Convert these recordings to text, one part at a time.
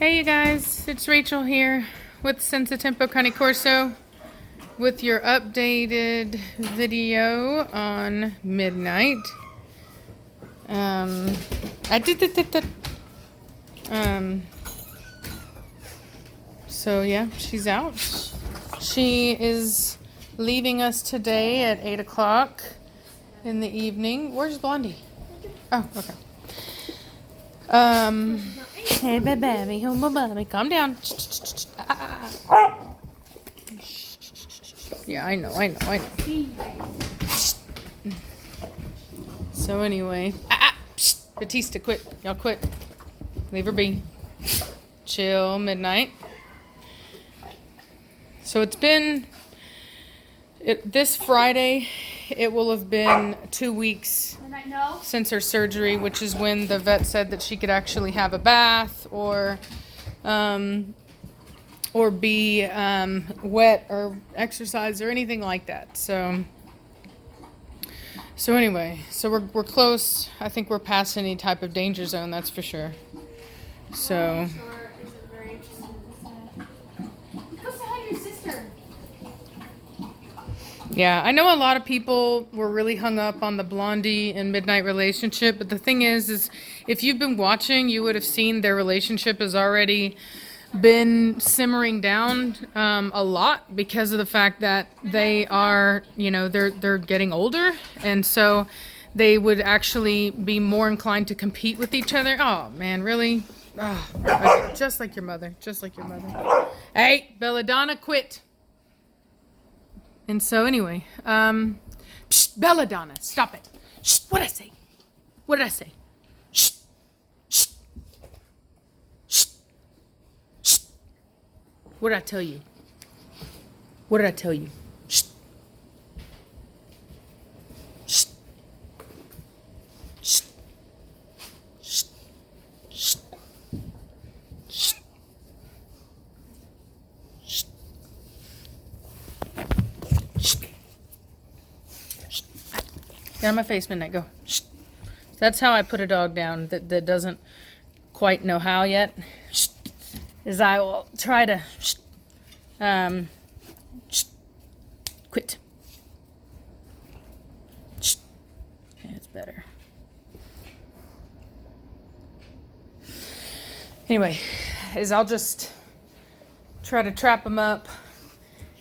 Hey you guys, it's Rachel here with Senza Tempo Cane Corso with your updated video on Midnight. So yeah, she's out. She is leaving us today at 8 o'clock in the evening. Where's Blondie? Oh, okay. Hey, baby, oh, baby, calm down. Yeah, I know. So anyway, Batista, quit. Y'all quit. Leave her be. Chill, Midnight. So it's been, this Friday, it will have been 2 weeks since her surgery, which is when the vet said that she could actually have a bath or be wet or exercise or anything like that. So anyway, so we're close. I think we're past any type of danger zone, that's for sure. So. Yeah, I know a lot of people were really hung up on the Blondie and Midnight relationship, but the thing is if you've been watching, you would have seen their relationship has already been simmering down a lot because of the fact that they are, they're getting older, and so they would actually be more inclined to compete with each other. Oh man, really? Oh, okay. Just like your mother. Hey, Belladonna, quit. And so anyway, Belladonna, stop it. Shh, what did I say? Shh. What did I tell you? Shh. Get out of my face, Midnight, go. Shh. That's how I put a dog down that doesn't quite know how yet. Shh. Is I will try to quit. Shh. Okay, it's better. Anyway, I'll just try to trap him up.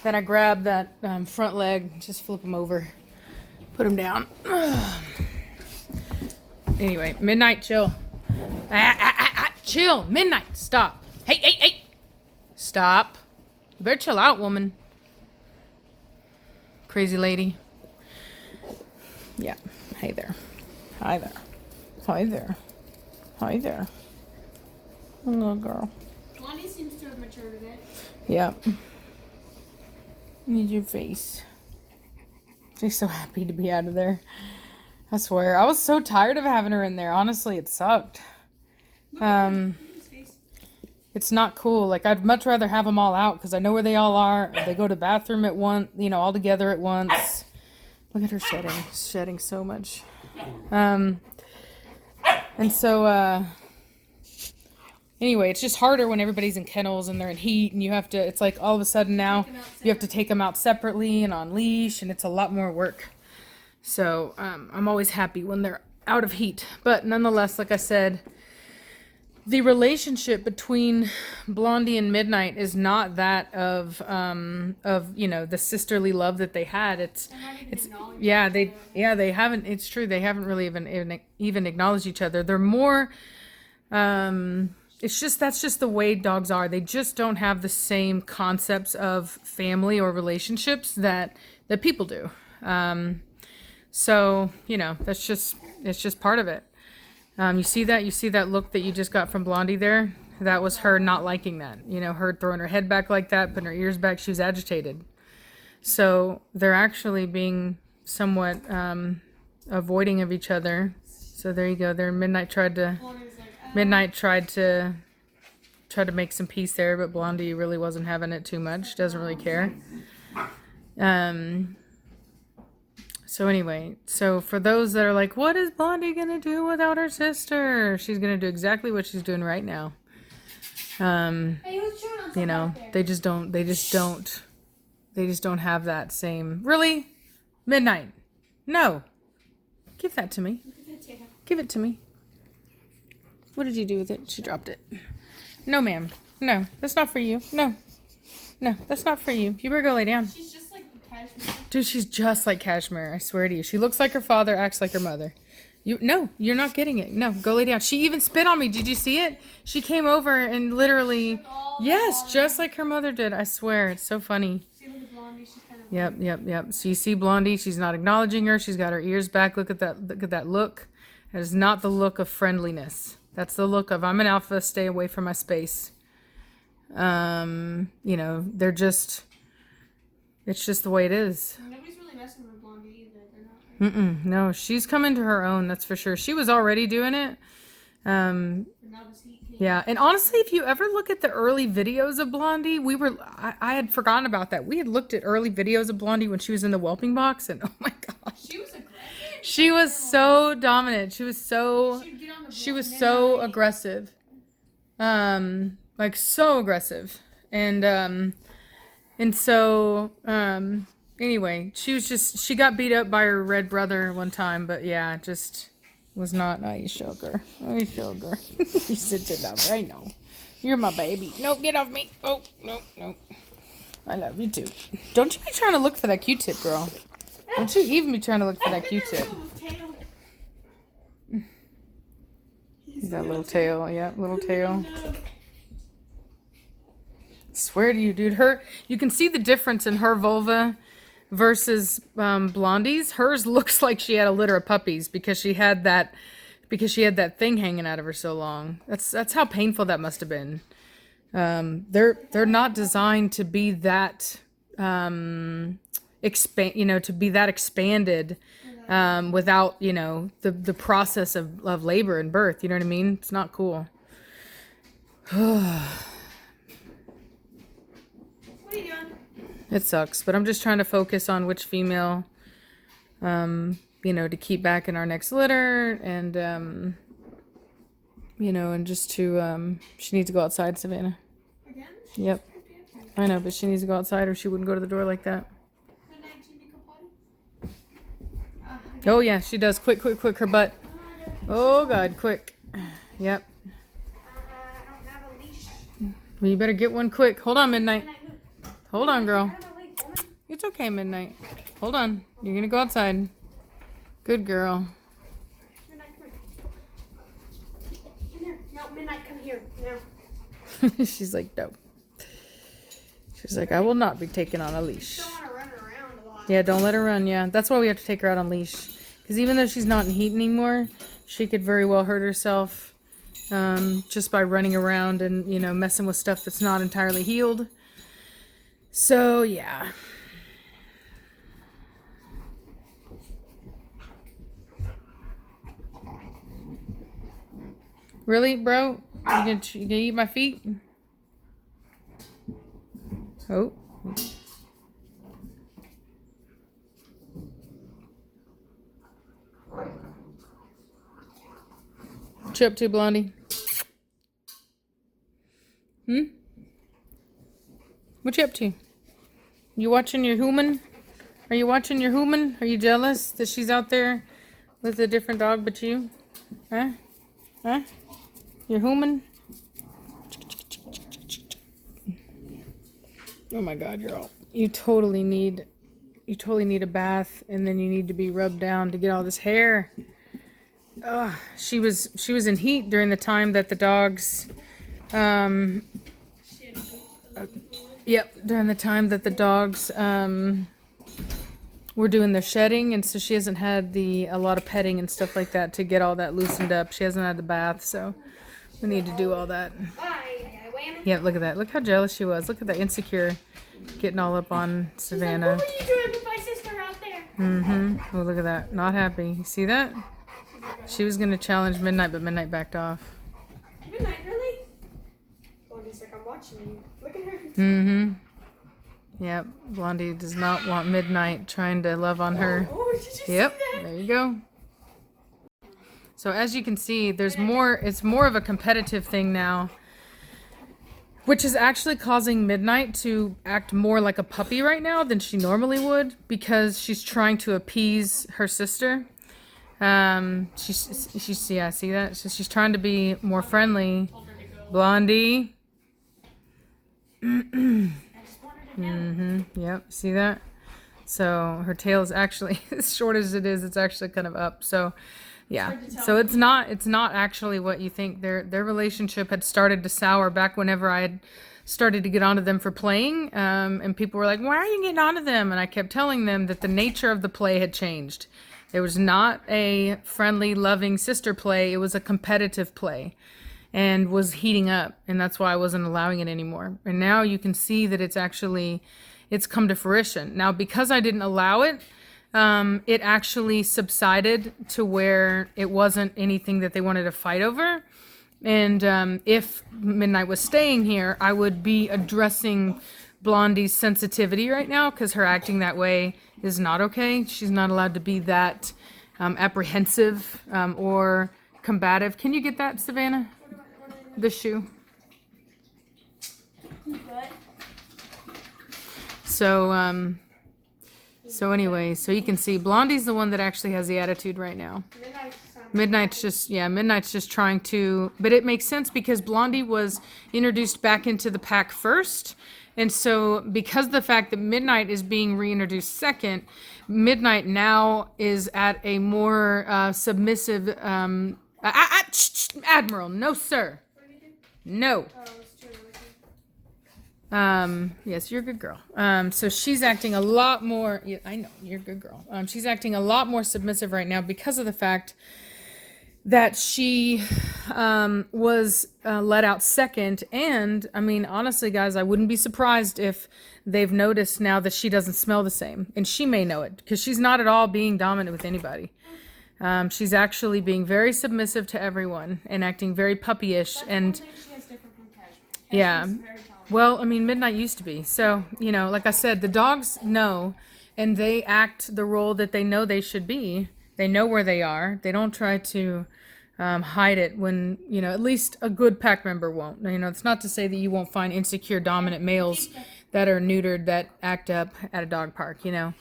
Then I grab that front leg, just flip him over. Put him down. Anyway, Midnight, chill. Chill. Midnight, stop. Hey. Stop. You better chill out, woman. Crazy lady. Yeah. Hey there. Hi there. Little girl. Blondie seems to have matured a bit. Yeah. Need your face. She's so happy to be out of there. I swear. I was so tired of having her in there. Honestly, it sucked. It's not cool. Like, I'd much rather have them all out because I know where they all are. They go to the bathroom at once, all together at once. Look at her shedding. She's shedding so much. And so, anyway, it's just harder when everybody's in kennels and they're in heat and you have to, it's like all of a sudden now you have to take them out separately and on leash, and it's a lot more work. So I'm always happy when they're out of heat. But nonetheless, like I said, the relationship between Blondie and Midnight is not that of the sisterly love that they had. They haven't. It's true. They haven't really even acknowledged each other. They're more. That's just the way dogs are. They just don't have the same concepts of family or relationships that people do. So it's just part of it. You see that look that you just got from Blondie there? That was her not liking that. Her throwing her head back like that, putting her ears back. She was agitated. So they're actually being somewhat avoiding of each other. So there you go. There, Midnight tried to make some peace there, but Blondie really wasn't having it too much. Doesn't really care. So anyway, for those that are like, what is Blondie gonna do without her sister? She's gonna do exactly what she's doing right now. Hey, who's chewing on something You know, back there? they just don't have that same. Really? Midnight. No. Give that to me. Look at that tail. Give it to me. What did you do with it? She dropped it. No, ma'am. No, that's not for you. No. No, that's not for you. You better go lay down. She's just like cashmere. Dude, she's just like Cashmere. I swear to you. She looks like her father, acts like her mother. No, you're not getting it. No, go lay down. She even spit on me. Did you see it? She came over and literally, yes, just like her mother did. I swear. It's so funny. See, look at Blondie. She's kind of. Yep. So you see Blondie. She's not acknowledging her. She's got her ears back. Look at that. Look at that look. That is not the look of friendliness. That's the look of I'm an alpha. Stay away from my space. You know, they're just. It's just the way it is. Nobody's really messing with Blondie either. They're not. Like, No, she's coming to her own. That's for sure. She was already doing it. but now this heat came. Yeah, and honestly, if you ever look at the early videos of Blondie, I had forgotten about that. We had looked at early videos of Blondie when she was in the whelping box, and oh my gosh, She was aggressive. she was so dominant. She was so She'd get on the she was Blondie so midnight. aggressive, like so aggressive, and so anyway, she got beat up by her red brother one time, but yeah, just. Was not. Oh, you sugar. Oh, you sugar. You sit it down. I know. You're my baby. Nope, get off me. Oh, nope. I love you too. Don't you be trying to look for that Q-tip, girl. Don't you even be trying to look for that Q-tip. That little tail. Yeah, little tail. Swear to you, dude. You can see the difference in her vulva versus Blondie's. Hers looks like she had a litter of puppies because she had that thing hanging out of her so long. That's how painful that must have been. They're not designed to be that to be that expanded without the process of labor and birth. You know what I mean? It's not cool. What are you doing? It sucks, but I'm just trying to focus on which female, to keep back in our next litter, and and just to, she needs to go outside, Savannah. Again? Yep, I know, but she needs to go outside, or she wouldn't go to the door like that. Midnight, do you need to go potty? Oh yeah, she does. Quick, her butt. Oh God, quick. Yep. I don't have a leash. Well, you better get one quick. Hold on, Midnight. Midnight, move. Hold on, girl. Out of my way, woman. It's okay, Midnight. Hold on. You're gonna go outside. Good girl. Midnight, come here. Come here. No, Midnight, come here. No. She's like, no. She's like, I will not be taken on a leash. Don't want to run around a lot. Yeah, don't let her run. Yeah, that's why we have to take her out on leash. Because even though she's not in heat anymore, she could very well hurt herself just by running around and messing with stuff that's not entirely healed. So yeah. Really, bro? You gonna eat my feet? Oh. What you up to, Blondie? What you up to? You watching your human? Are you watching your human? Are you jealous that she's out there with a different dog but you? Huh? Huh? Your human? Oh my God, you totally need a bath, and then you need to be rubbed down to get all this hair. Ugh, she was in heat during the time that the dogs, during the time that the dogs were doing their shedding, and so she hasn't had a lot of petting and stuff like that to get all that loosened up. She hasn't had the bath, so we need to do all that. Yeah, look at that. Look how jealous she was. Look at that insecure getting all up on Savannah. What were you doing with my sister out there? Oh, look at that. Not happy. You see that? She was going to challenge Midnight, but Midnight backed off. Midnight, really? Blondie's like, I'm watching you. Look at her. Yep. Blondie does not want Midnight trying to love on her. Oh, did you see Yep. that? There you go. So as you can see, it's more of a competitive thing now. Which is actually causing Midnight to act more like a puppy right now than she normally would because she's trying to appease her sister. She's yeah, see that? So she's trying to be more friendly. Blondie. Yep, see that? So her tail is actually as short as it is, it's actually kind of up. So yeah. So it's not actually what you think. Their relationship had started to sour back whenever I had started to get onto them for playing. And people were like, "Why are you getting onto them?" And I kept telling them that the nature of the play had changed. It was not a friendly, loving sister play. It was a competitive play and was heating up, and that's why I wasn't allowing it anymore. And now you can see that it's come to fruition. Now, because I didn't allow it, it actually subsided to where it wasn't anything that they wanted to fight over. And if Midnight was staying here, I would be addressing Blondie's sensitivity right now because her acting that way is not okay. She's not allowed to be that apprehensive or combative. Can you get that, Savannah? The shoe. So, so anyway, so you can see Blondie's the one that actually has the attitude right now. Midnight's just trying to, but it makes sense because Blondie was introduced back into the pack first. And so because of the fact that Midnight is being reintroduced second, Midnight now is at a more submissive, Admiral, no sir. No. Yes, you're a good girl. So she's acting a lot more, yeah, I know, you're a good girl. She's acting a lot more submissive right now because of the fact that she was let out second. And I mean, honestly, guys, I wouldn't be surprised if they've noticed now that she doesn't smell the same. And she may know it because she's not at all being dominant with anybody. She's actually being very submissive to everyone and acting very puppyish. And yeah. Well, I mean, Midnight used to be. So, you know, like I said, the dogs know and they act the role that they know they should be. They know where they are. They don't try to hide it when, you know, at least a good pack member won't. You know, it's not to say that you won't find insecure, dominant males that are neutered that act up at a dog park, you know.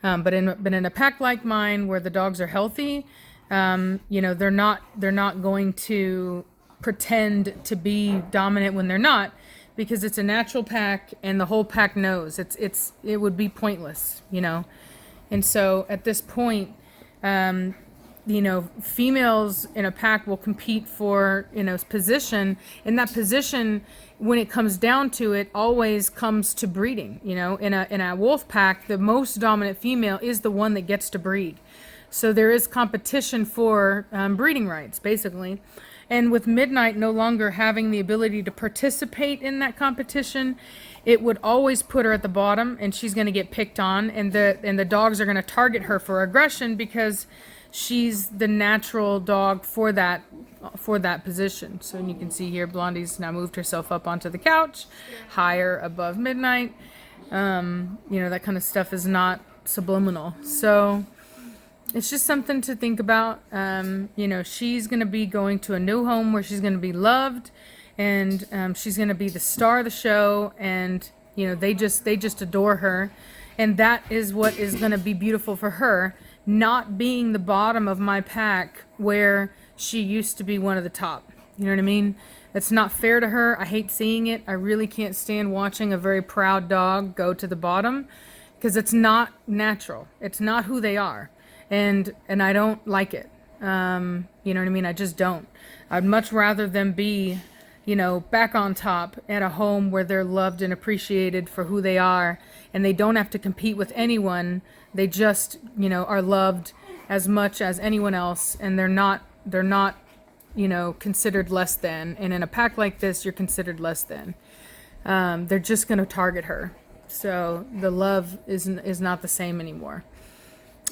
But in a pack like mine where the dogs are healthy, you know, they're not going to pretend to be dominant when they're not, because it's a natural pack and the whole pack knows it would be pointless, you know. And so at this point, you know, females in a pack will compete for, you know, position, and that position, when it comes down to it, always comes to breeding. You know, in a wolf pack, the most dominant female is the one that gets to breed. So there is competition for breeding rights, basically. And with Midnight no longer having the ability to participate in that competition, it would always put her at the bottom, and she's going to get picked on, and the dogs are going to target her for aggression because she's the natural dog for that position. So you can see here, Blondie's now moved herself up onto the couch, higher above Midnight. You know, that kind of stuff is not subliminal. So it's just something to think about. You know, she's going to be going to a new home where she's going to be loved, and she's going to be the star of the show, and you know, they just adore her, and that is what is going to be beautiful for her, not being the bottom of my pack where she used to be one of the top. You know what I mean? It's not fair to her. I hate seeing it. I really can't stand watching a very proud dog go to the bottom because it's not natural. It's not who they are. And I don't like it. You know what I mean? I just don't. I'd much rather them be, you know, back on top at a home where they're loved and appreciated for who they are, and they don't have to compete with anyone. They just, you know, are loved as much as anyone else, and they're not, you know, considered less than. And in a pack like this, you're considered less than. They're just going to target her. So the love is not the same anymore.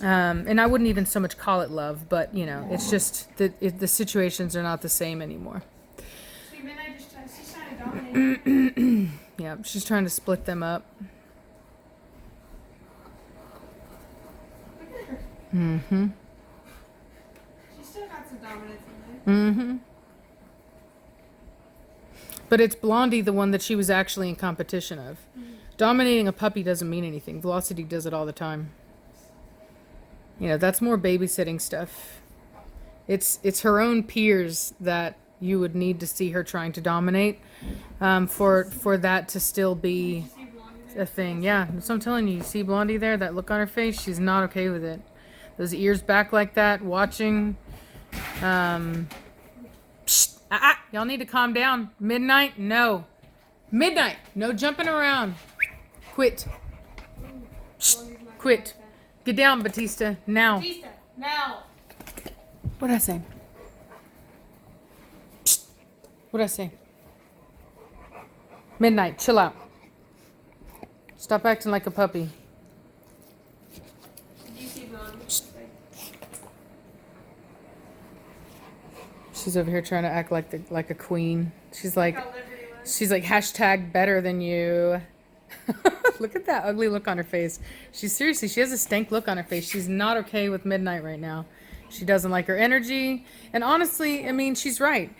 And I wouldn't even so much call it love, but you know, it's just the situations are not the same anymore. She's trying to dominate. Yeah, she's trying to split them up. Look at her. Mm-hmm. She's still got some dominance in there. Mm-hmm. But it's Blondie, the one that she was actually in competition of. Dominating a puppy doesn't mean anything. Velocity does it all the time. You know, that's more babysitting stuff. It's her own peers that you would need to see her trying to dominate, for that to still be a thing. Yeah, that's what I'm telling you. You see Blondie there? That look on her face? She's not okay with it. Those ears back like that, watching. Y'all need to calm down. Midnight? No. Midnight. No jumping around. Quit. Quit. Get down, Batista. Now. Batista, now. What'd I say? What'd I say? Midnight. Chill out. Stop acting like a puppy. Did you see Blondie? She's over here trying to act like a queen. She's like, How Liberty was. she's like hashtag better than you. Look at that ugly look on her face. She has a stank look on her face. She's not okay with Midnight right now. She doesn't like her energy. And honestly, I mean, she's right.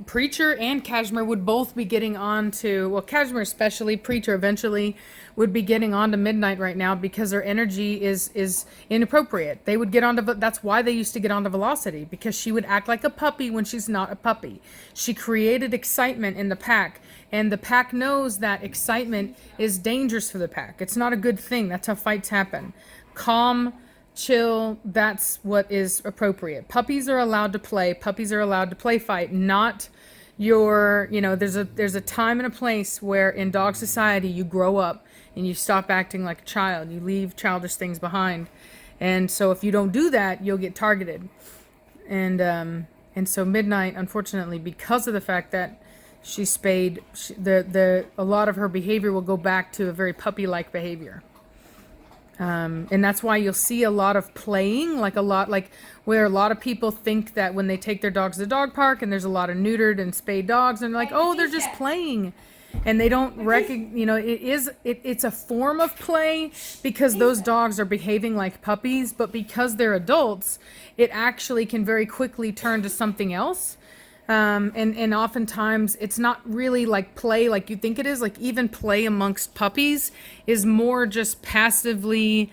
Preacher and Cashmere would both be getting on to, well, Cashmere especially, Preacher eventually would be getting on to Midnight right now because their energy is inappropriate. They would get on to, that's why they used to get on to Velocity, because she would act like a puppy when she's not a puppy. She created excitement in the pack, and the pack knows that excitement is dangerous for the pack. It's not a good thing. That's how fights happen. Calm, chill, that's what is appropriate. Puppies are allowed to play. Puppies are allowed to play fight, not your, you know, there's a time and a place where in dog society you grow up and you stop acting like a child. You leave childish things behind. And so if you don't do that, you'll get targeted. And so Midnight, unfortunately, because of the fact that she's spayed, a lot of her behavior will go back to a very puppy-like behavior. And that's why you'll see a lot of playing, like where a lot of people think that when they take their dogs to the dog park and there's a lot of neutered and spayed dogs and they're like, oh, they're just playing. And they don't recognize, you know, it's a form of play because those dogs are behaving like puppies, but because they're adults, it actually can very quickly turn to something else. And oftentimes it's not really like play like you think it is. Like even play amongst puppies is more just passively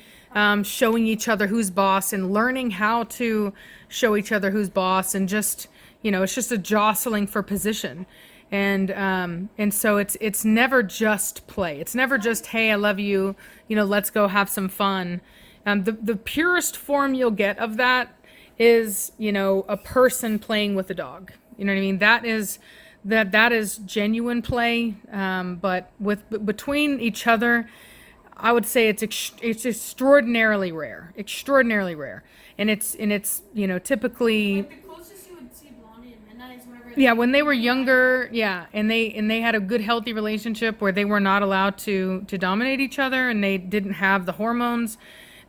showing each other who's boss and learning how to show each other who's boss, and just, you know, it's just a jostling for position. And so it's never just play. It's never just, hey, I love you, you know, let's go have some fun. The purest form you'll get of that is, you know, a person playing with a dog. You know what I mean? That is genuine play. But between each other, I would say it's extraordinarily rare, and it's you know, typically. Like the closest you would see Blondie and Midnight is whenever. Yeah, when they were younger, yeah, and they had a good healthy relationship where they were not allowed to dominate each other and they didn't have the hormones.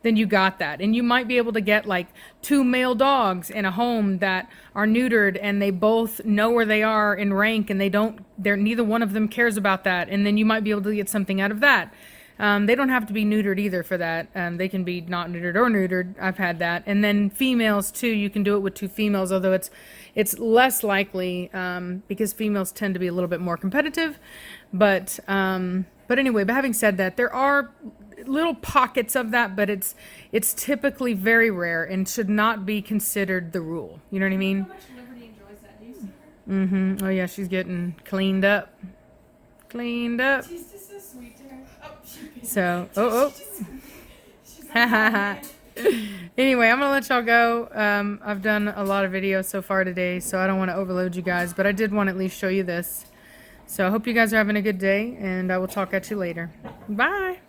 Then you got that. And you might be able to get like 2 male dogs in a home that are neutered and they both know where they are in rank and neither one of them cares about that. And then you might be able to get something out of that. They don't have to be neutered either for that. They can be not neutered or neutered. I've had that. And then females too, you can do it with 2 females, although it's less likely because females tend to be a little bit more competitive. But anyway, but having said that, there are little pockets of that, but it's typically very rare and should not be considered the rule. You know what I mean? How much Liberty enjoys that? Do you see her? Oh yeah, she's getting cleaned up. She's just so sweet to her. Oh, she. So She's like, anyway, I'm gonna let y'all go. I've done a lot of videos so far today, so I don't want to overload you guys, but I did want to at least show you this. So I hope you guys are having a good day, and I will talk at you later. Bye.